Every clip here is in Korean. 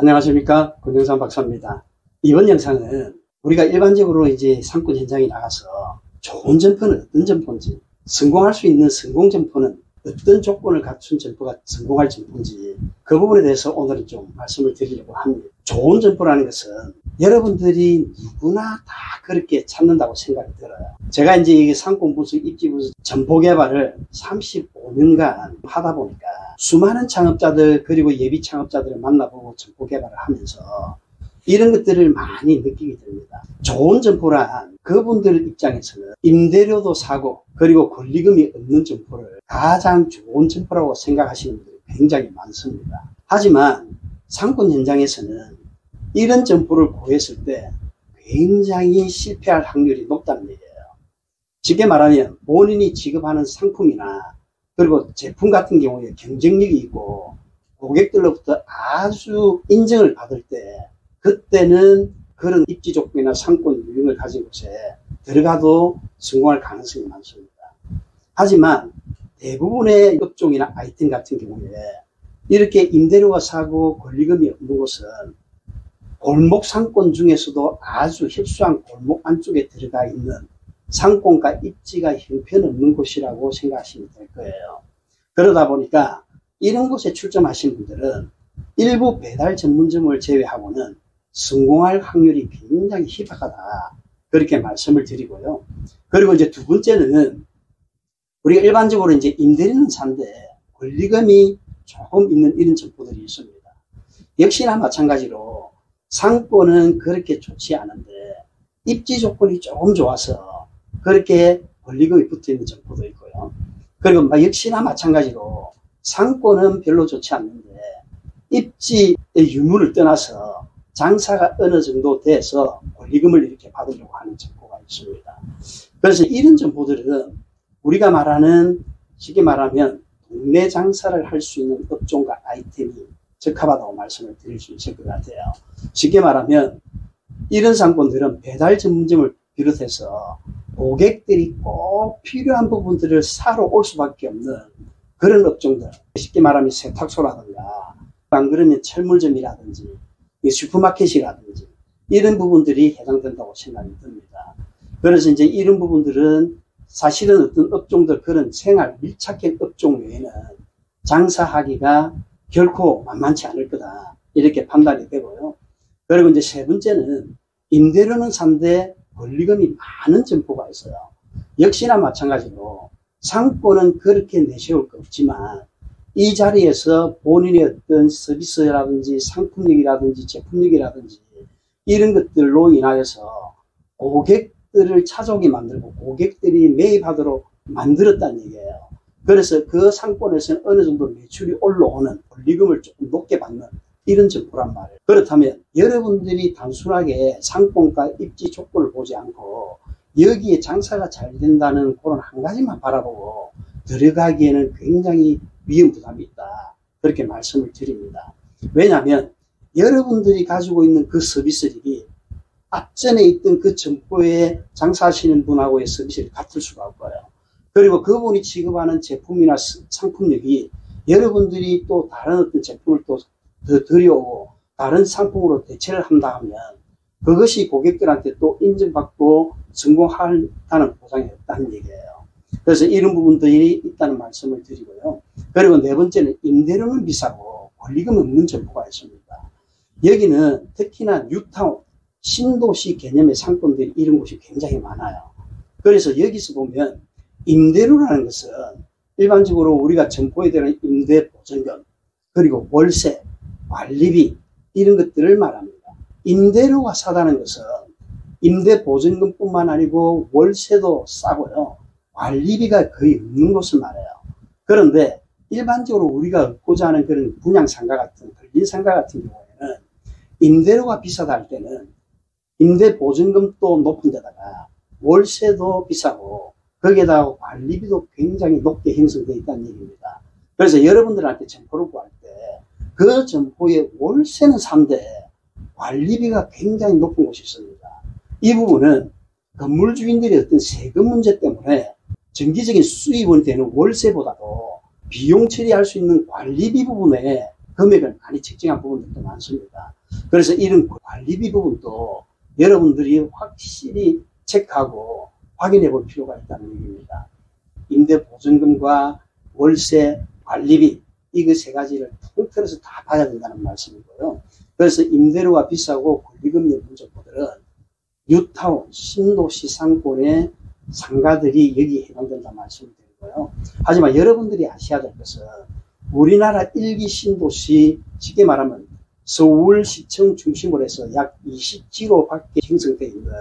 안녕하십니까, 권영삼 박사입니다. 이번 영상은 우리가 일반적으로 이제 상권 현장에 나가서 좋은 점포는 어떤 점포인지, 성공할 수 있는 성공 점포는 어떤 조건을 갖춘 점포가 성공할 점포인지, 그 부분에 대해서 오늘은 좀 말씀을 드리려고 합니다. 좋은 점포라는 것은 여러분들이 누구나 다 그렇게 찾는다고 생각이 들어요. 제가 이제 이 상권 분석, 입지 분석, 점포 개발을 35년간 하다 보니까 수많은 창업자들 그리고 예비 창업자들을 만나보고 점포 개발을 하면서 이런 것들을 많이 느끼게 됩니다. 좋은 점포란 그분들 입장에서는 임대료도 사고 그리고 권리금이 없는 점포를 가장 좋은 점포라고 생각하시는 분들이 굉장히 많습니다. 하지만 상권 현장에서는 이런 점포를 구했을 때 굉장히 실패할 확률이 높다는 얘기예요. 쉽게 말하면 본인이 지급하는 상품이나 그리고 제품 같은 경우에 경쟁력이 있고 고객들로부터 아주 인정을 받을 때, 그때는 그런 입지 조건이나 상권 유형을 가진 곳에 들어가도 성공할 가능성이 많습니다. 하지만 대부분의 업종이나 아이템 같은 경우에 이렇게 임대료가 싸고 권리금이 없는 곳은 골목 상권 중에서도 아주 협소한 골목 안쪽에 들어가 있는 상권과 입지가 형편없는 곳이라고 생각하시면 될 거예요. 그러다 보니까 이런 곳에 출점하신 분들은 일부 배달 전문점을 제외하고는 성공할 확률이 굉장히 희박하다, 그렇게 말씀을 드리고요. 그리고 이제 두 번째는 우리가 일반적으로 이제 임대료는 산데 권리금이 조금 있는 이런 점포들이 있습니다. 역시나 마찬가지로 상권은 그렇게 좋지 않은데 입지 조건이 조금 좋아서 그렇게 권리금이 붙어있는 점포도 있고요. 그리고 역시나 마찬가지로 상권은 별로 좋지 않는데 입지의 유무를 떠나서 장사가 어느 정도 돼서 권리금을 이렇게 받으려고 하는 점포가 있습니다. 그래서 이런 점포들은 우리가 말하는, 쉽게 말하면 동네 장사를 할 수 있는 업종과 아이템이 적합하다고 말씀을 드릴 수 있을 것 같아요. 쉽게 말하면 이런 상권들은 배달 전문점을 비롯해서 고객들이 꼭 필요한 부분들을 사러 올 수밖에 없는 그런 업종들, 쉽게 말하면 세탁소라든가 안 그러면 철물점이라든지 슈퍼마켓이라든지 이런 부분들이 해당된다고 생각이 듭니다. 그래서 이제 이런 부분들은 사실은 어떤 업종들, 그런 생활 밀착형 업종 외에는 장사하기가 결코 만만치 않을 거다, 이렇게 판단이 되고요. 그리고 이제 세 번째는 임대료는 산데 권리금이 많은 점포가 있어요. 역시나 마찬가지로 상권은 그렇게 내세울 거 없지만 이 자리에서 본인의 어떤 서비스라든지 상품력이라든지 제품력이라든지 이런 것들로 인하여서 고객들을 찾아오게 만들고 고객들이 매입하도록 만들었다는 얘기예요. 그래서 그 상권에서는 어느 정도 매출이 올라오는, 권리금을 조금 높게 받는 이런 점포란 말이에요. 그렇다면 여러분들이 단순하게 상권과 입지 조건을 보지 않고 여기에 장사가 잘 된다는 그런 한 가지만 바라보고 들어가기에는 굉장히 위험 부담이 있다, 그렇게 말씀을 드립니다. 왜냐하면 여러분들이 가지고 있는 그 서비스력이 앞전에 있던 그 점포에 장사하시는 분하고의 서비스를 같을 수가 없고요. 그리고 그분이 취급하는 제품이나 상품력이 여러분들이 또 다른 어떤 제품을 또 더 들여오고 다른 상품으로 대체를 한다 하면 그것이 고객들한테 또 인정받고 성공한다는 보장이 없다는 얘기예요. 그래서 이런 부분들이 있다는 말씀을 드리고요. 그리고 네 번째는 임대료는 비싸고 권리금 없는 점포가 있습니다. 여기는 특히나 뉴타운, 신도시 개념의 상권들이 이런 곳이 굉장히 많아요. 그래서 여기서 보면 임대료라는 것은 일반적으로 우리가 점포에 대한 임대 보증금, 그리고 월세, 관리비 이런 것들을 말합니다. 임대료가 싸다는 것은 임대 보증금뿐만 아니고 월세도 싸고요, 관리비가 거의 없는 것을 말해요. 그런데 일반적으로 우리가 얻고자 하는 그런 분양상가 같은, 근린상가 같은 경우에는 임대료가 비싸다 할 때는 임대 보증금도 높은 데다가 월세도 비싸고 거기에다가 관리비도 굉장히 높게 형성되어 있다는 얘기입니다. 그래서 여러분들한테 점포를 구할 때 그 점포의 월세는 산데 관리비가 굉장히 높은 곳이 있습니다. 이 부분은 건물 주인들의 어떤 세금 문제 때문에 정기적인 수입원이 되는 월세보다도 비용 처리할 수 있는 관리비 부분에 그 금액을 많이 책정한 부분들도 많습니다. 그래서 이런 관리비 부분도 여러분들이 확실히 체크하고 확인해 볼 필요가 있다는 얘기입니다. 임대보증금과 월세, 관리비, 이거 세 가지를 통틀어서 다 봐야 된다는 말씀이고요. 그래서 임대료가 비싸고 권리금리 문제들은 뉴타운, 신도시 상권의 상가들이 여기에 해당된다 말씀을 드리고요. 하지만 여러분들이 아셔야 될 것은 우리나라 1기 신도시, 쉽게 말하면 서울시청 중심으로 해서 약 20km 밖에 형성되어 있는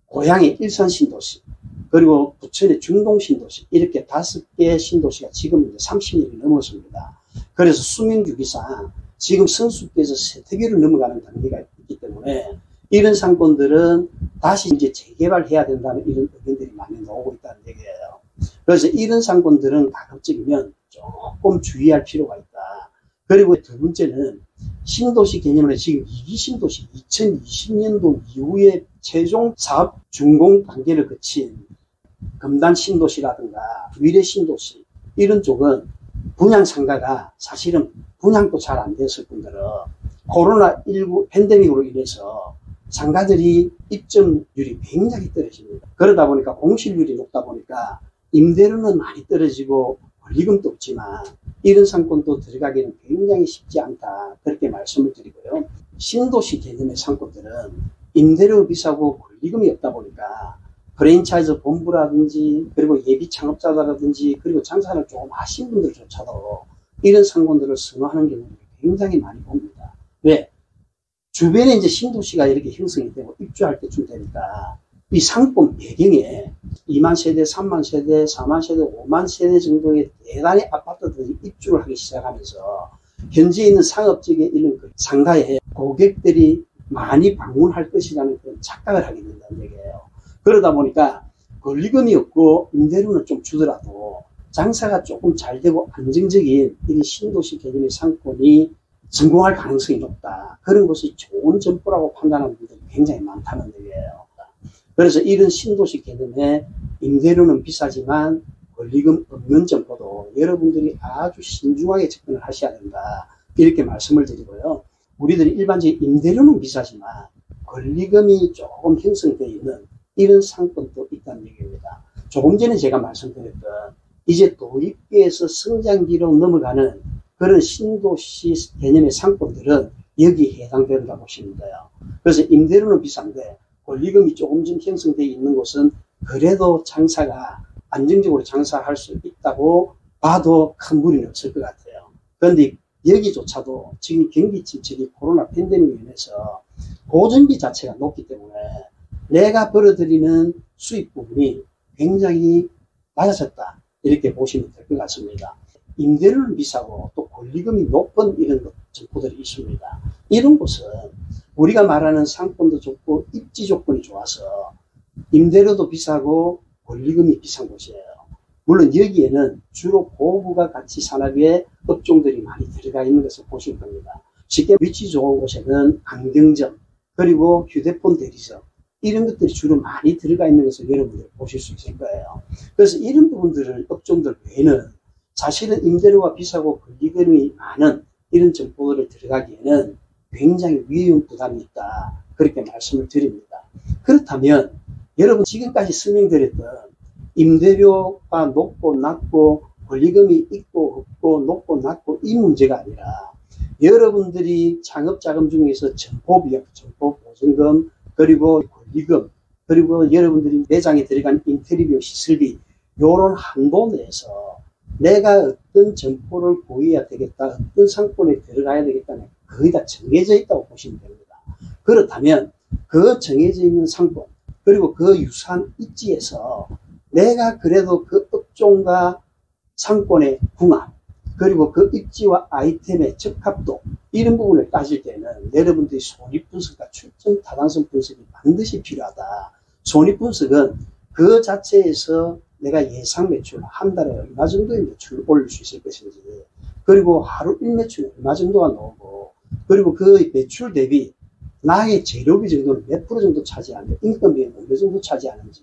고향의 일산 신도시, 그리고 부천의 중동 신도시, 이렇게 5개 신도시가 지금 이제 30년이 넘었습니다. 그래서 수명주기상 지금 성수께서 세태기를 넘어가는 단계가 있기 때문에 이런 상권들은 다시 이제 재개발해야 된다는 이런 의견들이 많이 나오고 있다는 얘기예요. 그래서 이런 상권들은 가급적이면 조금 주의할 필요가 있다. 그리고 두 번째는 신도시 개념으로 지금 2기 신도시 2020년도 이후에 최종 사업 준공 단계를 거친 금단 신도시라든가 위례 신도시, 이런 쪽은 분양 상가가 사실은 분양도 잘 안 됐을 뿐더러 코로나19 팬데믹으로 인해서 상가들이 입점률이 굉장히 떨어집니다. 그러다 보니까 공실률이 높다 보니까 임대료는 많이 떨어지고 권리금도 없지만 이런 상권도 들어가기는 굉장히 쉽지 않다, 그렇게 말씀을 드리고요. 신도시 개념의 상권들은 임대료 비싸고 권리금이 없다 보니까 프랜차이즈 본부라든지 그리고 예비 창업자라든지 그리고 장사를 조금 하신 분들조차도 이런 상권들을 선호하는 경우를 굉장히 많이 봅니다. 왜? 주변에 이제 신도시가 이렇게 형성이 되고 입주할 때쯤 되니까 이 상권 배경에 2만 세대, 3만 세대, 4만 세대, 5만 세대 정도의 대단히 아파트들이 입주를 하기 시작하면서 현재 있는 상업지역에 있는 그 상가에 고객들이 많이 방문할 것이라는 그런 착각을 하게 된다는 얘기예요. 그러다 보니까 권리금이 없고 임대료는 좀 주더라도 장사가 조금 잘 되고 안정적인 이 신도시 개념의 상권이 성공할 가능성이 높다. 그런 것이 좋은 점포라고 판단하는 분들이 굉장히 많다는 얘기예요. 그래서 이런 신도시 개념의 임대료는 비싸지만 권리금 없는 점포도 여러분들이 아주 신중하게 접근을 하셔야 된다, 이렇게 말씀을 드리고요. 우리들이 일반적인 임대료는 비싸지만 권리금이 조금 형성되어 있는 이런 상권도 있다는 얘기입니다. 조금 전에 제가 말씀드렸던 이제 도입기에서 성장기로 넘어가는 그런 신도시 개념의 상권들은 여기에 해당된다고 보시면 돼요. 그래서 임대료는 비싼데 권리금이 조금 좀 형성되어 있는 곳은 그래도 장사가 안정적으로 장사할 수 있다고 봐도 큰 무리는 없을 것 같아요. 그런데 여기조차도 지금 경기 침체기 코로나 팬데믹에 인해서 고정비 자체가 높기 때문에 내가 벌어들이는 수입 부분이 굉장히 낮아졌다, 이렇게 보시면 될 것 같습니다. 임대료는 비싸고 또 권리금이 높은 이런 점포들이 있습니다. 이런 곳은 우리가 말하는 상권도 좋고 입지 조건이 좋아서 임대료도 비싸고 권리금이 비싼 곳이에요. 물론 여기에는 주로 고부가 가치 산업의 업종들이 많이 들어가 있는 것을 보실 겁니다. 쉽게 위치 좋은 곳에는 안경점, 그리고 휴대폰 대리점, 이런 것들이 주로 많이 들어가 있는 것을 여러분들 보실 수 있을 거예요. 그래서 이런 부분들을, 업종들 외에는 사실은 임대료가 비싸고 권리금이 많은 이런 점포들을 들어가기에는 굉장히 위험 부담이 있다, 그렇게 말씀을 드립니다. 그렇다면 여러분 지금까지 설명드렸던 임대료가 높고 낮고 권리금이 있고 없고 높고 낮고 이 문제가 아니라 여러분들이 창업자금 중에서 점포비용, 점포보증금, 그리고 권리금, 그리고 여러분들이 매장에 들어간 인테리어 시설비, 요런 한도 내에서 내가 어떤 점포를 보여야 되겠다, 어떤 상권에 들어가야 되겠다는 거의 다 정해져 있다고 보시면 됩니다. 그렇다면 그 정해져 있는 상권, 그리고 그 유사한 입지에서 내가 그래도 그 업종과 상권의 궁합, 그리고 그 입지와 아이템의 적합도, 이런 부분을 따질 때는 여러분들이 손익분석과 출전 타당성 분석이 반드시 필요하다. 손익분석은 그 자체에서 내가 예상 매출 한 달에 얼마 정도의 매출을 올릴 수 있을 것인지, 그리고 하루 일매출 얼마 정도가 나오고, 그리고 그 매출 대비 나의 재료비 정도는 몇 프로 정도 차지하는지, 인건비는 어느 정도 차지하는지,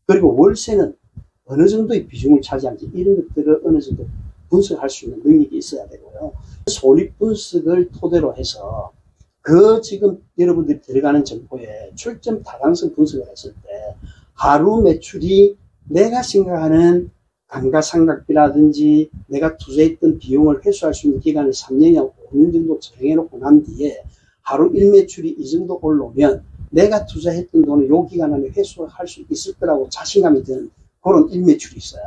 그리고 월세는 어느 정도의 비중을 차지하는지, 이런 것들을 어느 정도 분석할 수 있는 능력이 있어야 되고요. 손익분석을 토대로 해서 그 지금 여러분들이 들어가는 점포에 출점 타당성 분석을 했을 때 하루 매출이 내가 생각하는 감가상각비라든지 내가 투자했던 비용을 회수할 수 있는 기간을 3년이나 5년 정도 정해놓고 난 뒤에 하루 일매출이 이 정도 올라오면 내가 투자했던 돈을 요 기간 안에 회수할 수 있을 거라고 자신감이 드는 그런 일매출이 있어요.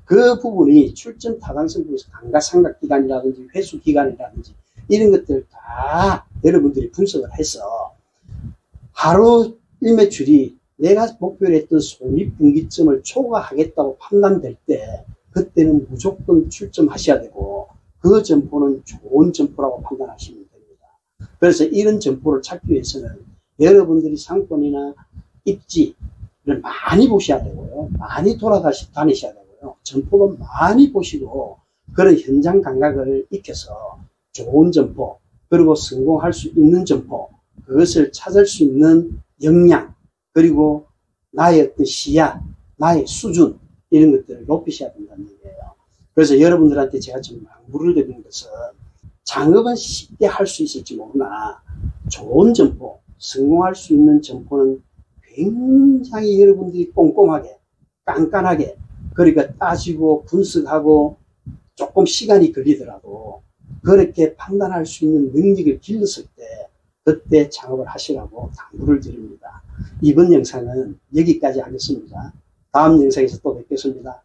그 부분이 출전 타당성 분석 감가상각 기간이라든지 회수 기간이라든지 이런 것들 다 여러분들이 분석을 해서 하루 일매출이 내가 목표로 했던 손익분기점을 초과하겠다고 판단될 때 그때는 무조건 출점하셔야 되고 그 점포는 좋은 점포라고 판단하시면 됩니다. 그래서 이런 점포를 찾기 위해서는 여러분들이 상권이나 입지를 많이 보셔야 되고요. 많이 돌아다니셔야 되고요. 점포도 많이 보시고 그런 현장 감각을 익혀서 좋은 점포 그리고 성공할 수 있는 점포 그것을 찾을 수 있는 역량 그리고 나의 어떤 시야 나의 수준 이런 것들을 높이셔야 된다는 얘기예요. 그래서 여러분들한테 제가 좀 강구를 드리는 것은 창업은 쉽게 할 수 있을지 모르나 좋은 점포 성공할 수 있는 점포는 굉장히 여러분들이 꼼꼼하게 깐깐하게 그러니까 따지고 분석하고 조금 시간이 걸리더라도 그렇게 판단할 수 있는 능력을 길렀을 때 그때 창업을 하시라고 당부를 드립니다. 이번 영상은 여기까지 하겠습니다. 다음 영상에서 또 뵙겠습니다.